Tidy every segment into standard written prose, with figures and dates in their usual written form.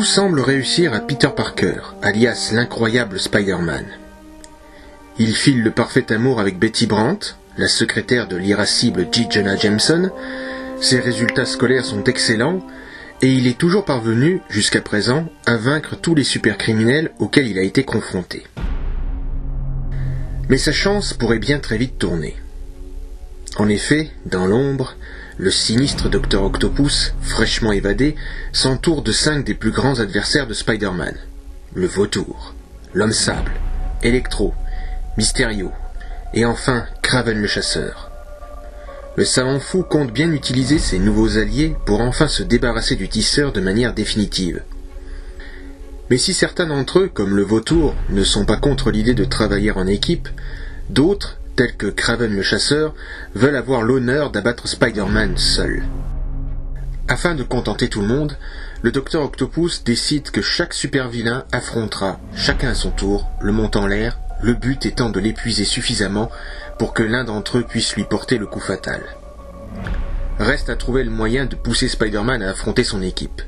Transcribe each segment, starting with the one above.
Tout semble réussir à Peter Parker, alias l'incroyable Spider-Man. Il file le parfait amour avec Betty Brandt, la secrétaire de l'irascible J. Jonah Jameson. Ses résultats scolaires sont excellents et il est toujours parvenu, jusqu'à présent, à vaincre tous les supercriminels auxquels il a été confronté. Mais sa chance pourrait bien très vite tourner. En effet, dans l'ombre, le sinistre Dr Octopus, fraîchement évadé, s'entoure de 5 des plus grands adversaires de Spider-Man. Le Vautour, l'Homme-Sable, Electro, Mysterio, et enfin Kraven le Chasseur. Le savant fou compte bien utiliser ses nouveaux alliés pour enfin se débarrasser du tisseur de manière définitive. Mais si certains d'entre eux, comme le Vautour, ne sont pas contre l'idée de travailler en équipe, d'autres, tels que Kraven le Chasseur, veulent avoir l'honneur d'abattre Spider-Man seul. Afin de contenter tout le monde, le Dr Octopus décide que chaque super-vilain affrontera, chacun à son tour, le mont en l'air, le but étant de l'épuiser suffisamment pour que l'un d'entre eux puisse lui porter le coup fatal. Reste à trouver le moyen de pousser Spider-Man à affronter son équipe.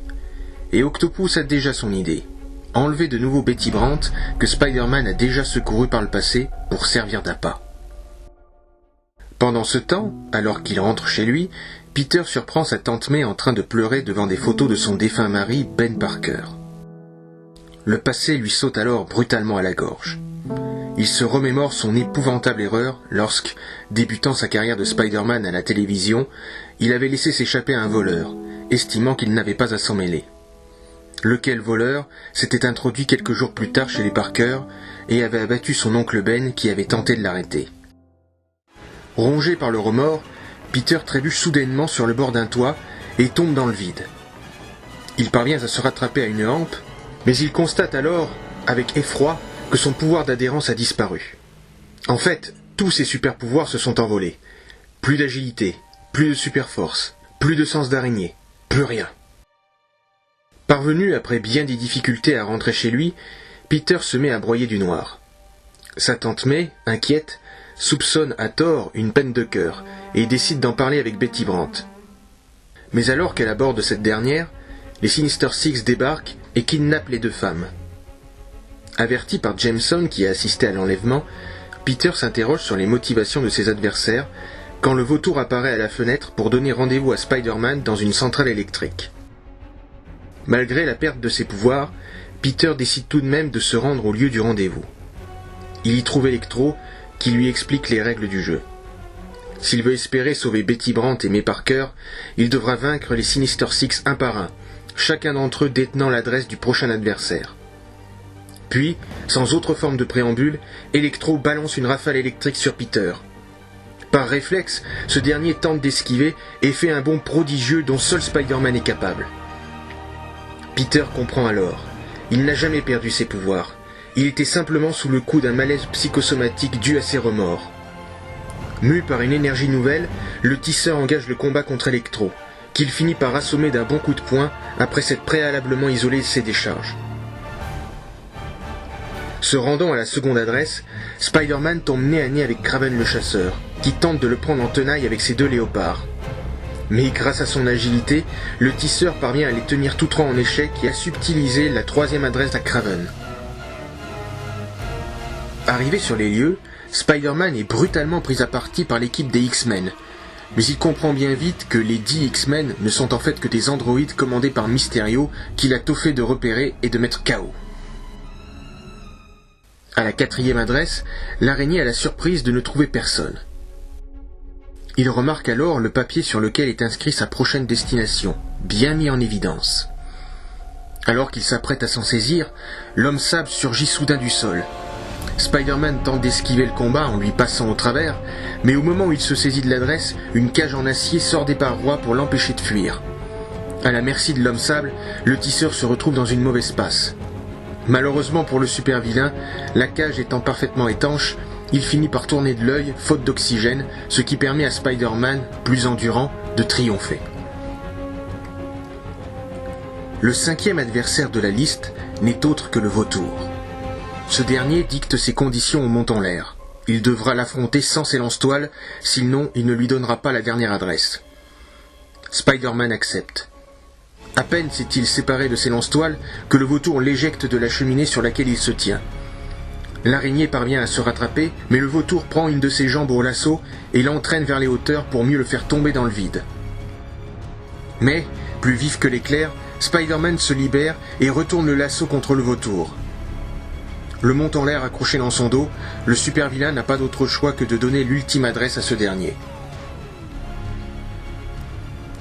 Et Octopus a déjà son idée. Enlever de nouveau Betty Brandt, que Spider-Man a déjà secouru par le passé, pour servir d'appât. Pendant ce temps, alors qu'il rentre chez lui, Peter surprend sa tante May en train de pleurer devant des photos de son défunt mari, Ben Parker. Le passé lui saute alors brutalement à la gorge. Il se remémore son épouvantable erreur lorsque, débutant sa carrière de Spider-Man à la télévision, il avait laissé s'échapper un voleur, estimant qu'il n'avait pas à s'en mêler. Lequel voleur s'était introduit quelques jours plus tard chez les Parker et avait abattu son oncle Ben qui avait tenté de l'arrêter. Rongé par le remords, Peter trébuche soudainement sur le bord d'un toit et tombe dans le vide. Il parvient à se rattraper à une hampe, mais il constate alors, avec effroi, que son pouvoir d'adhérence a disparu. En fait, tous ses super-pouvoirs se sont envolés. Plus d'agilité, plus de super-force, plus de sens d'araignée, plus rien. Parvenu après bien des difficultés à rentrer chez lui, Peter se met à broyer du noir. Sa tante May, inquiète, soupçonne à tort une peine de cœur et décide d'en parler avec Betty Brandt. Mais alors qu'elle aborde cette dernière, les Sinister Six débarquent et kidnappent les deux femmes. Averti par Jameson qui a assisté à l'enlèvement, Peter s'interroge sur les motivations de ses adversaires quand le Vautour apparaît à la fenêtre pour donner rendez-vous à Spider-Man dans une centrale électrique. Malgré la perte de ses pouvoirs, Peter décide tout de même de se rendre au lieu du rendez-vous. Il y trouve Electro, qui lui explique les règles du jeu. S'il veut espérer sauver Betty Brandt et May Parker, il devra vaincre les Sinister Six un par un, chacun d'entre eux détenant l'adresse du prochain adversaire. Puis, sans autre forme de préambule, Electro balance une rafale électrique sur Peter. Par réflexe, ce dernier tente d'esquiver et fait un bond prodigieux dont seul Spider-Man est capable. Peter comprend alors. Il n'a jamais perdu ses pouvoirs. Il était simplement sous le coup d'un malaise psychosomatique dû à ses remords. Mu par une énergie nouvelle, le tisseur engage le combat contre Electro, qu'il finit par assommer d'un bon coup de poing après s'être préalablement isolé de ses décharges. Se rendant à la seconde adresse, Spider-Man tombe nez à nez avec Kraven le Chasseur, qui tente de le prendre en tenaille avec ses deux léopards. Mais grâce à son agilité, le tisseur parvient à les tenir tous trois en échec et à subtiliser la troisième adresse à Kraven. Arrivé sur les lieux, Spider-Man est brutalement pris à partie par l'équipe des X-Men, mais il comprend bien vite que les 10 X-Men ne sont en fait que des androïdes commandés par Mysterio qu'il a tôt fait de repérer et de mettre KO. À la quatrième adresse, l'araignée a la surprise de ne trouver personne. Il remarque alors le papier sur lequel est inscrit sa prochaine destination, bien mis en évidence. Alors qu'il s'apprête à s'en saisir, l'Homme-Sable surgit soudain du sol. Spider-Man tente d'esquiver le combat en lui passant au travers, mais au moment où il se saisit de l'adresse, une cage en acier sort des parois pour l'empêcher de fuir. À la merci de l'Homme-Sable, le tisseur se retrouve dans une mauvaise passe. Malheureusement pour le super-vilain, la cage étant parfaitement étanche, il finit par tourner de l'œil, faute d'oxygène, ce qui permet à Spider-Man, plus endurant, de triompher. Le cinquième adversaire de la liste n'est autre que le Vautour. Ce dernier dicte ses conditions au mont en l'air. Il devra l'affronter sans ses lance-toiles, sinon il ne lui donnera pas la dernière adresse. Spider-Man accepte. À peine s'est-il séparé de ses lance-toiles que le vautour l'éjecte de la cheminée sur laquelle il se tient. L'araignée parvient à se rattraper, mais le vautour prend une de ses jambes au lasso et l'entraîne vers les hauteurs pour mieux le faire tomber dans le vide. Mais, plus vif que l'éclair, Spider-Man se libère et retourne le lasso contre le vautour. Le mont en l'air accroché dans son dos, le super-vilain n'a pas d'autre choix que de donner l'ultime adresse à ce dernier.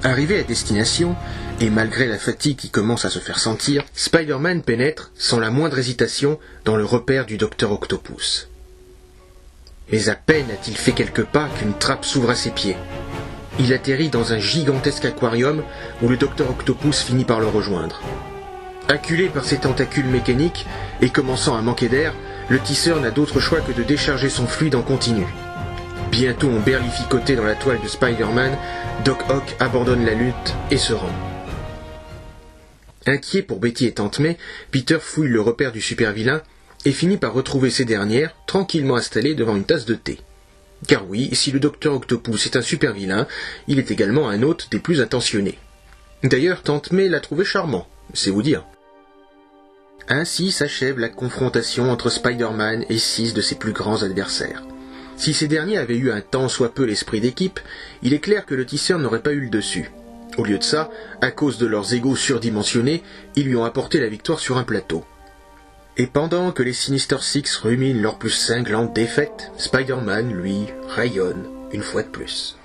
Arrivé à destination, et malgré la fatigue qui commence à se faire sentir, Spider-Man pénètre, sans la moindre hésitation, dans le repère du Dr Octopus. Mais à peine a-t-il fait quelques pas qu'une trappe s'ouvre à ses pieds. Il atterrit dans un gigantesque aquarium où le Dr Octopus finit par le rejoindre. Acculé par ses tentacules mécaniques et commençant à manquer d'air, le tisseur n'a d'autre choix que de décharger son fluide en continu. Bientôt emberlificoté dans la toile de Spider-Man, Doc Ock abandonne la lutte et se rend. Inquiet pour Betty et Tante May, Peter fouille le repère du super-vilain et finit par retrouver ces dernières tranquillement installées devant une tasse de thé. Car oui, si le Dr Octopus est un super-vilain, il est également un hôte des plus attentionnés. D'ailleurs, Tante May l'a trouvé charmant, c'est vous dire. Ainsi s'achève la confrontation entre Spider-Man et 6 de ses plus grands adversaires. Si ces derniers avaient eu un tant soit peu l'esprit d'équipe, il est clair que le tisseur n'aurait pas eu le dessus. Au lieu de ça, à cause de leurs égos surdimensionnés, ils lui ont apporté la victoire sur un plateau. Et pendant que les Sinister Six ruminent leur plus cinglante défaite, Spider-Man, lui, rayonne une fois de plus.